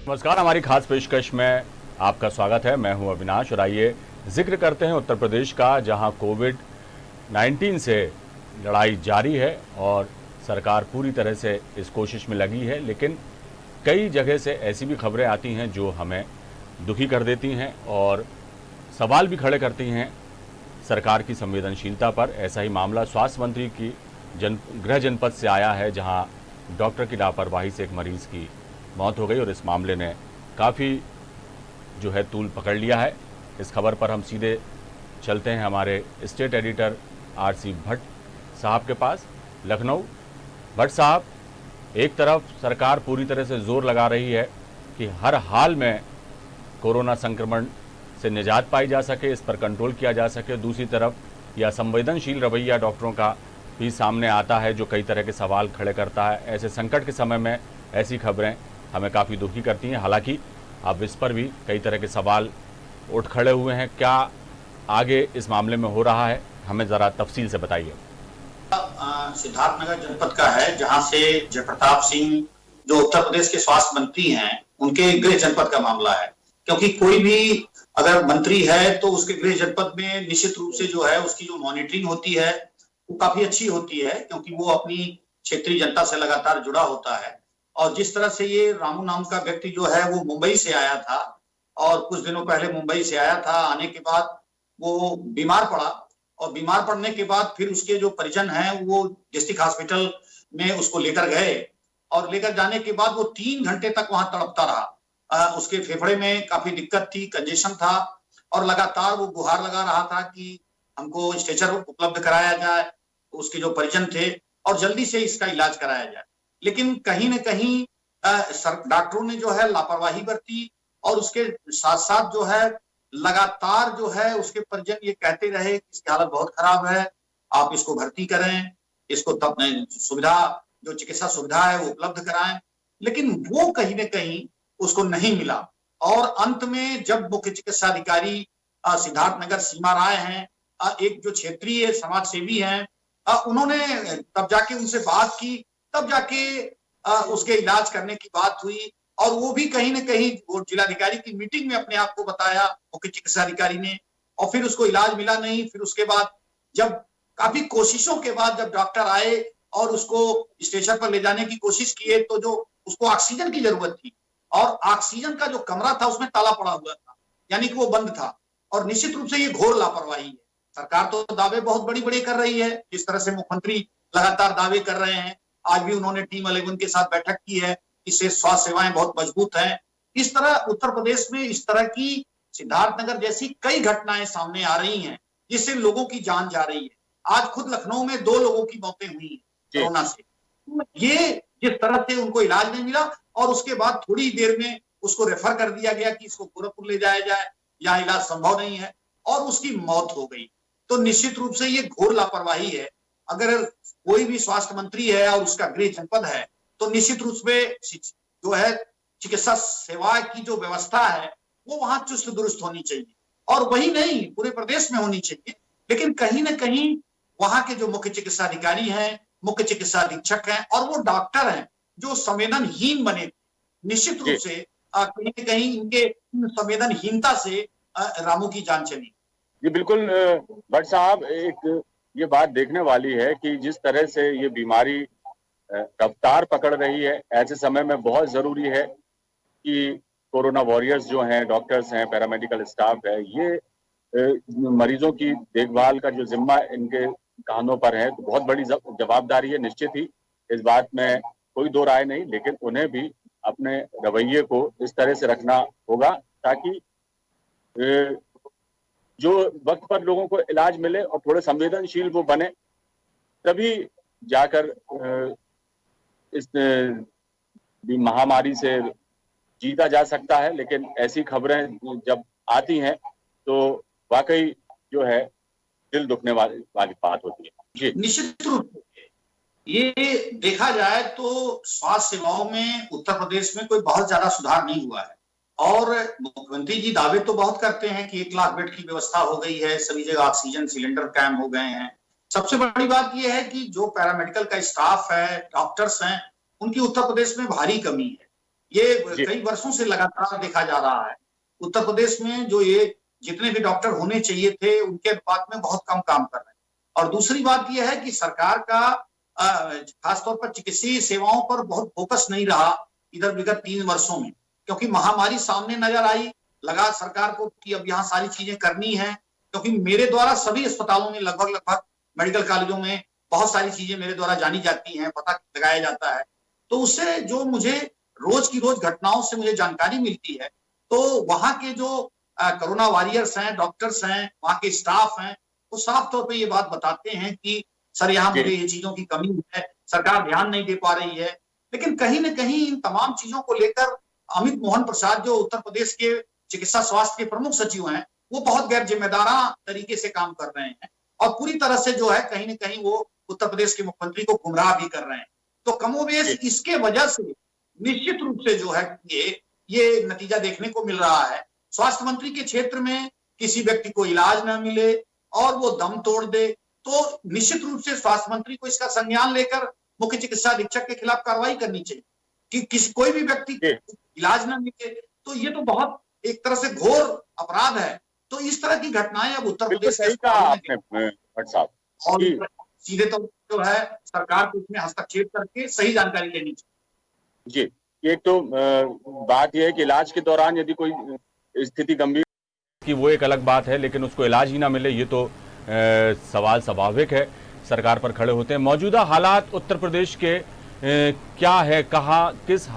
नमस्कार, हमारी खास पेशकश में आपका स्वागत है। मैं हूं अविनाश और आइए जिक्र करते हैं उत्तर प्रदेश का, जहां कोविड-19 से लड़ाई जारी है और सरकार पूरी तरह से इस कोशिश में लगी है। लेकिन कई जगह से ऐसी भी खबरें आती हैं जो हमें दुखी कर देती हैं और सवाल भी खड़े करती हैं सरकार की संवेदनशीलता पर। ऐसा ही मामला स्वास्थ्य मंत्री की गृह जनपद से आया है, जहां डॉक्टर की लापरवाही से एक मरीज की मौत हो गई और इस मामले ने काफ़ी जो है तूल पकड़ लिया है। इस खबर पर हम सीधे चलते हैं हमारे स्टेट एडिटर आरसी भट्ट साहब के पास, लखनऊ। भट्ट साहब, एक तरफ सरकार पूरी तरह से जोर लगा रही है कि हर हाल में कोरोना संक्रमण से निजात पाई जा सके, इस पर कंट्रोल किया जा सके। दूसरी तरफ यह संवेदनशील रवैया डॉक्टरों का भी सामने आता है जो कई तरह के सवाल खड़े करता है। ऐसे संकट के समय में ऐसी खबरें हमें काफ़ी दुखी करती हैं। हालांकि अब इस पर भी कई तरह के सवाल उठ खड़े हुए हैं। क्या आगे इस मामले में हो रहा है, हमें ज़रा तफसील से बताइए। सिद्धार्थनगर जनपद का है, जहां से जयप्रताप सिंह जो उत्तर प्रदेश के स्वास्थ्य मंत्री हैं, उनके गृह जनपद का मामला है। क्योंकि कोई भी अगर मंत्री है तो उसके गृह जनपद में निश्चित रूप से जो है उसकी जो मॉनिटरिंग होती है वो काफी अच्छी होती है, क्योंकि वो अपनी क्षेत्रीय जनता से लगातार जुड़ा होता है। और जिस तरह से ये रामू नाम का व्यक्ति जो है वो मुंबई से आया था और कुछ दिनों पहले मुंबई से आया था, आने के बाद वो बीमार पड़ा और बीमार पड़ने के बाद फिर उसके जो परिजन हैं वो डिस्ट्रिक्ट हॉस्पिटल में उसको लेकर गए और लेकर जाने के बाद वो 3 घंटे तक वहां तड़पता रहा। उसके फेफड़े में काफी दिक्कत थी, कंजेशन था और लगातार वो गुहार लगा रहा था कि हमको स्ट्रेचर उपलब्ध कराया जाए, उसके जो परिजन थे, और जल्दी से इसका इलाज कराया जाए। लेकिन कहीं न कहीं डॉक्टरों ने जो है लापरवाही बरती और उसके साथ साथ जो है लगातार जो है उसके परिजन ये कहते रहे कि इसकी हालत बहुत खराब है, आप इसको भर्ती करें, इसको तब सुविधा जो चिकित्सा सुविधा है वो उपलब्ध कराएं। लेकिन वो कहीं न कहीं उसको नहीं मिला और अंत में जब मुख्य चिकित्सा अधिकारी सिद्धार्थनगर सीमा राय हैं, एक जो क्षेत्रीय समाज सेवी हैं, उन्होंने तब जाके उनसे बात की, तब जाके उसके इलाज करने की बात हुई। और वो भी कहीं न कहीं वो जिलाधिकारी की मीटिंग में अपने आप को बताया मुख्य चिकित्सा अधिकारी ने, और फिर उसको इलाज मिला नहीं। फिर उसके बाद जब काफी कोशिशों के बाद जब डॉक्टर आए और उसको स्टेशन पर ले जाने की कोशिश किए तो जो उसको ऑक्सीजन की जरूरत थी और ऑक्सीजन का जो कमरा था उसमें ताला पड़ा हुआ था, यानी कि वो बंद था। और निश्चित रूप से ये घोर लापरवाही है। सरकार तो दावे बहुत बड़ी-बड़ी कर रही है, जिस तरह से मुख्यमंत्री लगातार दावे कर रहे हैं। आज भी उन्होंने टीम 11 के साथ बैठक की है, इससे स्वास्थ्य सेवाएं बहुत मजबूत हैं। इस तरह उत्तर प्रदेश में इस तरह की सिद्धार्थनगर जैसी कई घटनाएं सामने आ रही हैं, जिससे लोगों की जान जा रही है। आज खुद लखनऊ में 2 लोगों की मौतें हुई हैं कोरोना से। ये जिस तरह से उनको इलाज नहीं मिला और उसके बाद थोड़ी देर में उसको रेफर कर दिया गया कि इसको गोरखपुर ले जाया जाए, यहाँ इलाज संभव नहीं है, और उसकी मौत हो गई। तो निश्चित रूप से ये घोर लापरवाही है। अगर कोई भी स्वास्थ्य मंत्री है और उसका गृह जनपद है तो निश्चित रूप में जो है चिकित्सा सेवा की जो व्यवस्था है वो वहां चुस्त दुरुस्त होनी चाहिए, और वही नहीं पूरे प्रदेश में होनी चाहिए। लेकिन कहीं ना कहीं वहां के जो मुख्य चिकित्सा अधिकारी हैं, मुख्य चिकित्सा अधीक्षक हैं और वो डॉक्टर हैं जो संवेदनहीन बने, निश्चित रूप से कहीं न कहीं इनके संवेदनहीनता से रामू की जान चली। जी बिल्कुल भट्ट साहब, एक ये बात देखने वाली है कि जिस तरह से ये बीमारी रफ्तार पकड़ रही है, ऐसे समय में बहुत जरूरी है कि कोरोना वॉरियर्स जो हैं, डॉक्टर्स हैं, पैरामेडिकल स्टाफ है, ये मरीजों की देखभाल का जो जिम्मा इनके कांधों पर है, तो बहुत बड़ी जवाबदारी है। निश्चित ही इस बात में कोई दो राय नहीं, लेकिन उन्हें भी अपने रवैये को इस तरह से रखना होगा ताकि जो वक्त पर लोगों को इलाज मिले और थोड़े संवेदनशील वो बने, तभी जाकर इस महामारी से जीता जा सकता है। लेकिन ऐसी खबरें जब आती हैं तो वाकई जो है दिल दुखने वाली बात होती है। जी निश्चित रूप से ये देखा जाए तो स्वास्थ्य सेवाओं में उत्तर प्रदेश में कोई बहुत ज्यादा सुधार नहीं हुआ है। और मुख्यमंत्री जी दावे तो बहुत करते हैं कि 1 लाख बेड की व्यवस्था हो गई है, सभी जगह ऑक्सीजन सिलेंडर कायम हो गए हैं। सबसे बड़ी बात यह है कि जो पैरामेडिकल का स्टाफ है, डॉक्टर्स हैं, उनकी उत्तर प्रदेश में भारी कमी है। ये जी। कई वर्षों से लगातार देखा जा रहा है। उत्तर प्रदेश में जो ये जितने भी डॉक्टर होने चाहिए थे, उनके अनुपात में बहुत कम काम कर रहे हैं। और दूसरी बात ये है कि सरकार का खासतौर पर चिकित्सीय सेवाओं पर बहुत फोकस नहीं रहा इधर विगत 3 वर्षों में, क्योंकि महामारी सामने नजर आई, लगा सरकार को कि अब यहाँ सारी चीजें करनी है, क्योंकि मेरे द्वारा सभी अस्पतालों में लगभग मेडिकल कॉलेजों में बहुत सारी चीजें मेरे द्वारा जानी जाती हैं, पता लगाया जाता है। तो उससे जो मुझे रोज की रोज घटनाओं से मुझे जानकारी मिलती है, तो वहां के जो कोरोना वॉरियर्स हैं, डॉक्टर्स हैं, वहां के स्टाफ हैं, वो साफ तौर पे ये बात बताते हैं कि सर यहाँ जी। मुझे ये चीजों की कमी है, सरकार ध्यान नहीं दे पा रही है। लेकिन कहीं न कहीं इन तमाम चीजों को लेकर अमित मोहन प्रसाद जो उत्तर प्रदेश के चिकित्सा स्वास्थ्य के प्रमुख सचिव हैं, वो बहुत गैर जिम्मेदाराना तरीके से काम कर रहे हैं और पूरी तरह से जो है कहीं न कहीं वो उत्तर प्रदेश के मुख्यमंत्री को गुमराह भी कर रहे हैं। तो कमोबेश इसके वजह से निश्चित रूप से जो है ये नतीजा देखने को मिल रहा है। स्वास्थ्य मंत्री के क्षेत्र में किसी व्यक्ति को इलाज न मिले और वो दम तोड़ दे, तो निश्चित रूप से स्वास्थ्य मंत्री को इसका संज्ञान लेकर मुख्य चिकित्सा अधीक्षक के खिलाफ कार्रवाई करनी चाहिए कि कोई भी व्यक्ति को इलाज न मिले, तो ये तो बहुत एक तरह से घोर अपराध है। तो इस तरह की घटनाएं अब उत्तर बिल्कुल प्रदेश सही कहा आपने भट्ट साहब। और जी। सीधे तौर पर जो है सरकार को इसमें हस्तक्षेप करके सही जानकारी लेनी चाहिए। जी, एक तो बात यह है कि इलाज के दौरान यदि कोई स्थिति गंभीर कि वो एक अलग बात है, लेकिन उसको इलाज ही ना मिले ये तो सवाल स्वाभाविक है, सरकार पर खड़े होते हैं। मौजूदा हालात उत्तर प्रदेश के क्या है, कहाँ किस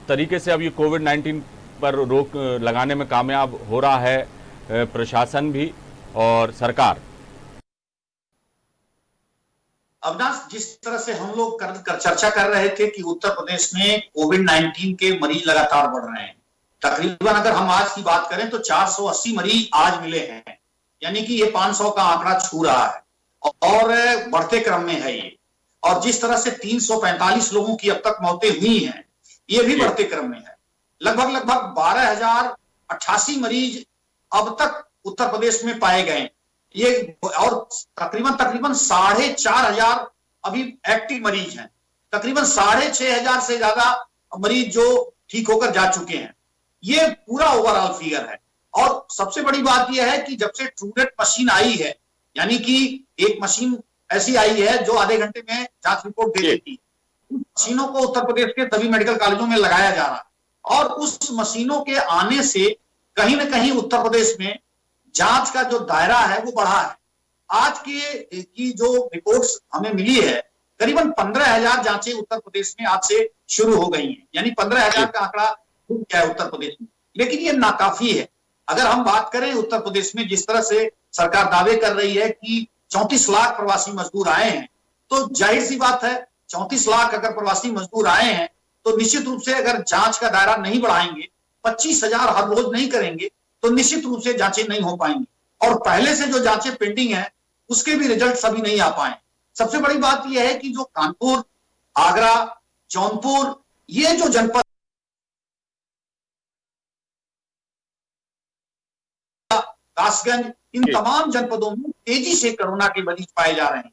तरीके से अब ये कोविड-19 पर रोक लगाने में कामयाब हो रहा है प्रशासन भी और सरकार? अविनाश, जिस तरह से हम लोग चर्चा कर रहे थे कि उत्तर प्रदेश में कोविड-19 के मरीज लगातार बढ़ रहे हैं, तकरीबन अगर हम आज की बात करें तो 480 मरीज आज मिले हैं, यानी कि ये 500 का आंकड़ा छू रहा है और बढ़ते क्रम में है ये। और जिस तरह से 345 लोगों की अब तक मौतें हुई हैं, ये भी बढ़ते क्रम में है। लगभग 12,088 मरीज अब तक उत्तर प्रदेश में पाए गए ये, और तकरीबन 4,500 अभी एक्टिव मरीज हैं। तकरीबन 6,500 से ज्यादा मरीज जो ठीक होकर जा चुके हैं। ये पूरा ओवरऑल फिगर है। और सबसे बड़ी बात यह है कि जब से ट्रूनेट मशीन आई है, यानी कि एक मशीन ऐसी आई है जो आधे घंटे में जांच रिपोर्ट दे देती है, उस मशीनों को उत्तर प्रदेश के सभी मेडिकल कॉलेजों में लगाया जा रहा है और उस मशीनों के आने से कहीं ना कहीं उत्तर प्रदेश में जांच का जो दायरा है वो बढ़ा है। आज की जो रिपोर्ट्स हमें मिली है, करीबन 15,000 जांचें उत्तर प्रदेश में आज से शुरू हो गई हैं, यानी 15,000 का आंकड़ा खुल गया है उत्तर प्रदेश में। लेकिन ये नाकाफी है। अगर हम बात करें उत्तर प्रदेश में जिस तरह से सरकार दावे कर रही है कि 34 लाख प्रवासी मजदूर आए हैं, तो जाहिर सी बात है 34 लाख अगर प्रवासी मजदूर आए हैं तो निश्चित रूप से अगर जांच का दायरा नहीं बढ़ाएंगे, 25,000 हर रोज नहीं करेंगे, तो निश्चित रूप से जांचें नहीं हो पाएंगी। और पहले से जो जांचें पेंडिंग है उसके भी रिजल्ट अभी नहीं आ पाए। सबसे बड़ी बात यह है कि जो कानपुर, आगरा, जौनपुर, ये जो जनपद कासगंज, इन तमाम जनपदों में तेजी से कोरोना के मरीज पाए जा रहे हैं।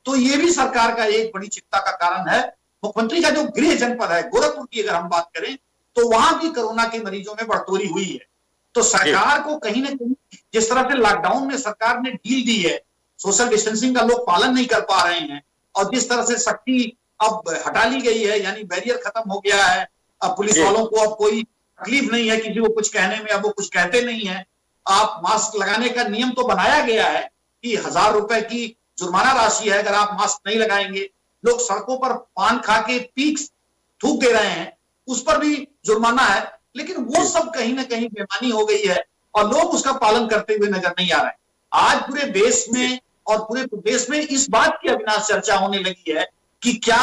तो ये भी सरकार का एक बड़ी चिंता का कारण है। मुख्यमंत्री का जो गृह जनपद है गोरखपुर की अगर हम बात करें तो वहां भी कोरोना के मरीजों में बढ़ोतरी हुई है। तो सरकार को कहीं ना कहीं जिस तरह से लॉकडाउन में सरकार ने ढील दी है, सोशल डिस्टेंसिंग का लोग पालन नहीं कर पा रहे हैं और जिस तरह से सख्ती अब हटा ली गई है, यानी बैरियर खत्म हो गया है, अब पुलिस वालों को अब कोई तकलीफ नहीं है किसी को कुछ कहने में, अब वो कुछ कहते नहीं है। आप मास्क लगाने का नियम तो बनाया गया है कि 1,000 रुपए की जुर्माना राशि है अगर आप मास्क नहीं लगाएंगे। लोग सड़कों पर पान खा के पीक्स थूक दे रहे हैं, उस पर भी जुर्माना है, लेकिन वो सब कहीं ना कहीं बेमानी हो गई है और लोग उसका पालन करते हुए नजर नहीं आ रहे हैं। आज पूरे देश में और पूरे प्रदेश में इस बात की अविनाश चर्चा होने लगी है कि क्या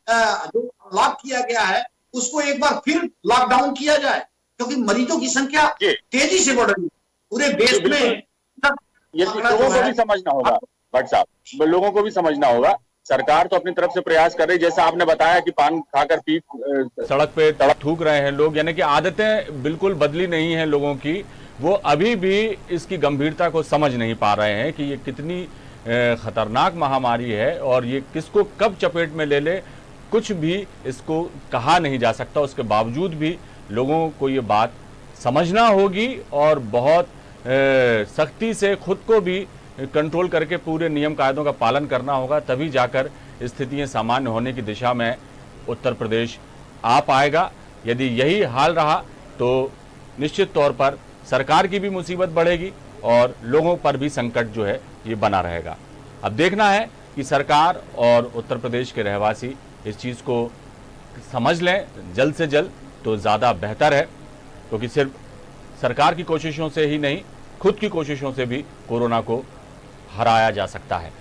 जो लॉक किया गया है उसको एक बार फिर लॉकडाउन किया जाए, क्योंकि मरीजों की संख्या तेजी से बढ़ रही है पूरे देश में। ये लोगों को भी समझना होगा भट्ट साहब, लोगों को भी समझना होगा। सरकार तो अपनी तरफ से प्रयास कर रही है, जैसा आपने बताया कि पान खाकर पीक सड़क पे थूक रहे हैं लोग, यानी कि आदतें बिल्कुल बदली नहीं है लोगों की। वो अभी भी इसकी गंभीरता को समझ नहीं पा रहे हैं कि ये कितनी खतरनाक महामारी है और ये किसको कब चपेट में ले ले कुछ भी इसको कहा नहीं जा सकता। उसके बावजूद भी लोगों को ये बात समझना होगी और बहुत सख्ती से खुद को भी कंट्रोल करके पूरे नियम कायदों का पालन करना होगा, तभी जाकर स्थितियां सामान्य होने की दिशा में उत्तर प्रदेश आ पाएगा। यदि यही हाल रहा तो निश्चित तौर पर सरकार की भी मुसीबत बढ़ेगी और लोगों पर भी संकट जो है ये बना रहेगा। अब देखना है कि सरकार और उत्तर प्रदेश के रहवासी इस चीज़ को समझ लें जल्द से जल्द तो ज़्यादा बेहतर है, क्योंकि सिर्फ सरकार की कोशिशों से ही नहीं, खुद की कोशिशों से भी कोरोना को हराया जा सकता है।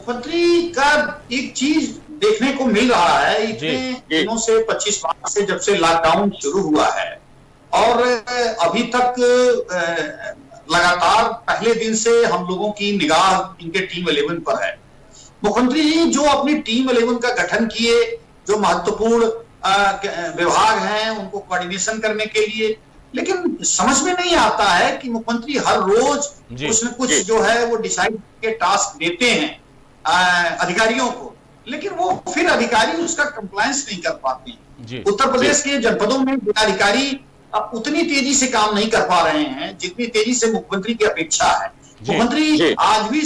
मुख्यमंत्री का एक चीज देखने को मिल रहा है इतने दिनों से, 25 मार्च से जब से लॉकडाउन शुरू हुआ है और अभी तक लगातार पहले दिन से हम लोगों की निगाह इनके टीम 11 पर है। मुख्यमंत्री जी जो अपनी टीम 11 का गठन किए, जो महत्वपूर्ण विभाग हैं उनको कोऑर्डिनेशन करने के लिए, लेकिन समझ में नहीं आता है कि मुख्यमंत्री हर रोज कुछ न कुछ जो है वो डिसाइड के टास्क देते हैं अधिकारियों को, लेकिन वो फिर अधिकारी उसका कंप्लायंस नहीं कर पाते। उत्तर प्रदेश के जनपदों में जिलाधिकारी उतनी तेजी से काम नहीं कर पा रहे हैं जितनी तेजी से मुख्यमंत्री की अपेक्षा है। मुख्यमंत्री आज भी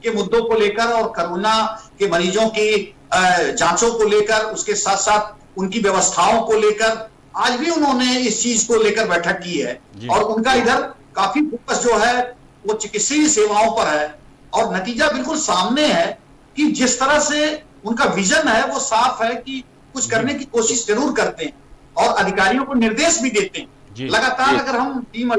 के मुद्दों को लेकर और कोरोना के मरीजों की जांचों को लेकर, उसके साथ साथ उनकी व्यवस्थाओं को लेकर आज भी उन्होंने इस चीज को लेकर बैठक की है और उनका इधर काफी फोकस जो है वो चिकित्सीय सेवाओं पर है और नतीजा बिल्कुल सामने है कि जिस तरह से उनका विजन है वो साफ है कि कुछ करने की कोशिश जरूर करते हैं और अधिकारियों को निर्देश भी देते हैं। लगातार अगर हम टीम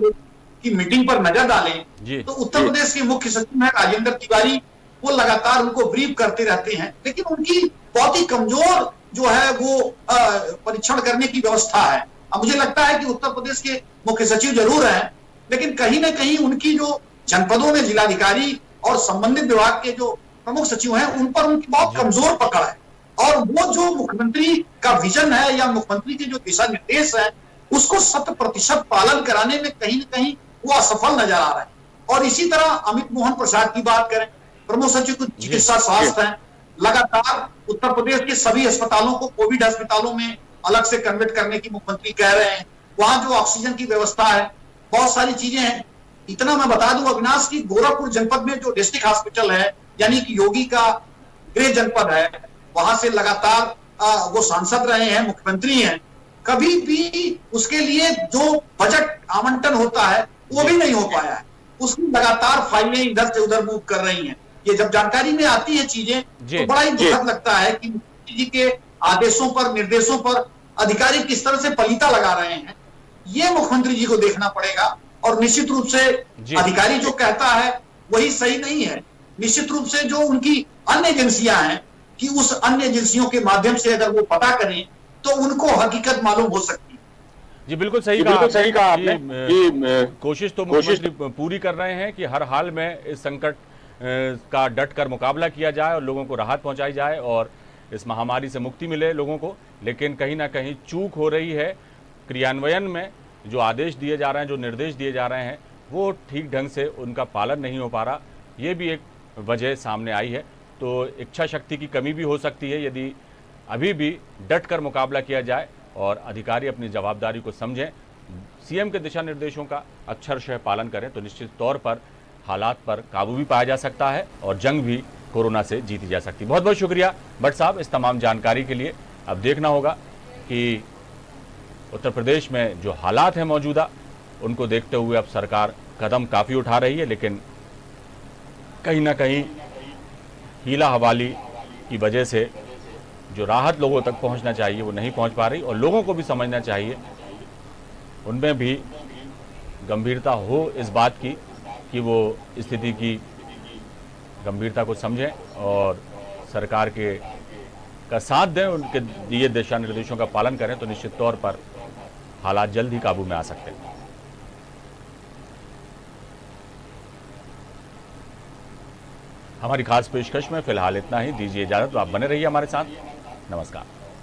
की मीटिंग पर नजर डालें तो उत्तर प्रदेश के मुख्य सचिव है राजेंद्र तिवारी, वो लगातार उनको ब्रीफ करते रहते हैं, लेकिन उनकी बहुत ही कमजोर जो है वो परीक्षण करने की व्यवस्था है। अब मुझे लगता है कि उत्तर प्रदेश के मुख्य सचिव जरूर हैं, लेकिन कहीं ना कहीं उनकी जो जनपदों में जिलाधिकारी और संबंधित विभाग के जो प्रमुख सचिव हैं उन पर उनकी बहुत कमजोर पकड़ है और वो जो मुख्यमंत्री का विजन है या मुख्यमंत्री के जो दिशा निर्देश है उसको 100% पालन कराने में कहीं ना कहीं वो असफल नजर आ रहा है। और इसी तरह अमित मोहन प्रसाद की बात करें, प्रमुख सचिव चिकित्सा स्वास्थ्य है, लगातार उत्तर प्रदेश के सभी अस्पतालों को कोविड अस्पतालों में अलग से कन्वर्ट करने की मुख्यमंत्री कह रहे हैं। वहां जो ऑक्सीजन की व्यवस्था है, बहुत सारी चीजें हैं। इतना मैं बता दूं अविनाश की गोरखपुर जनपद में जो डिस्ट्रिक्ट हॉस्पिटल है यानी कि योगी का गृह जनपद है, वहां से लगातार वो सांसद रहे हैं, मुख्यमंत्री हैं, कभी भी उसके लिए जो बजट आवंटन होता है वो भी नहीं हो पाया है। उसकी लगातार फाइलें इधर से उधर मूव कर रही हैं। ये जब जानकारी में आती है चीजें तो बड़ा ही दुखद लगता है कि मुख्यमंत्री जी के आदेशों पर, निर्देशों पर अधिकारी किस तरह से पलीता लगा रहे हैं। ये मुख्यमंत्री जी को देखना पड़ेगा और निश्चित रूप से अधिकारी जो कहता है वही सही नहीं है। निश्चित रूप से जो उनकी अन्य एजेंसियां हैं कि उस अन्य एजेंसियों के माध्यम से अगर वो पता करें तो उनको हकीकत मालूम हो सकती है। जी बिल्कुल सही कहा आपने। कोशिश तो मुख्यमंत्री पूरी कर रहे हैं कि हर हाल में इस संकट का डट कर मुकाबला किया जाए और लोगों को राहत पहुंचाई जाए और इस महामारी से मुक्ति मिले लोगों को, लेकिन कहीं ना कहीं चूक हो रही है क्रियान्वयन में। जो आदेश दिए जा रहे हैं, जो निर्देश दिए जा रहे हैं, वो ठीक ढंग से उनका पालन नहीं हो पा रहा। ये भी एक वजह सामने आई है। तो इच्छा शक्ति की कमी भी हो सकती है। यदि अभी भी डट कर मुकाबला किया जाए और अधिकारी अपनी जवाबदारी को समझें, सीएम के दिशा निर्देशों का अक्षरशः पालन करें, तो निश्चित तौर पर हालात पर काबू भी पाया जा सकता है और जंग भी कोरोना से जीती जा सकती है। बहुत बहुत शुक्रिया भट्ट साहब इस तमाम जानकारी के लिए। अब देखना होगा कि उत्तर प्रदेश में जो हालात हैं मौजूदा, उनको देखते हुए अब सरकार कदम काफ़ी उठा रही है, लेकिन कहीं ना कहीं हीला हवाली की वजह से जो राहत लोगों तक पहुंचना चाहिए वो नहीं पहुंच पा रही और लोगों को भी समझना चाहिए, उनमें भी गंभीरता हो इस बात की कि वो स्थिति की गंभीरता को समझें और सरकार के का साथ दें, उनके दिए दिशा निर्देशों का पालन करें, तो निश्चित तौर पर हालात जल्द ही काबू में आ सकते हैं। हमारी खास पेशकश में फिलहाल इतना ही। दीजिए इजाजत, आप बने रहिए हमारे साथ। नमस्कार।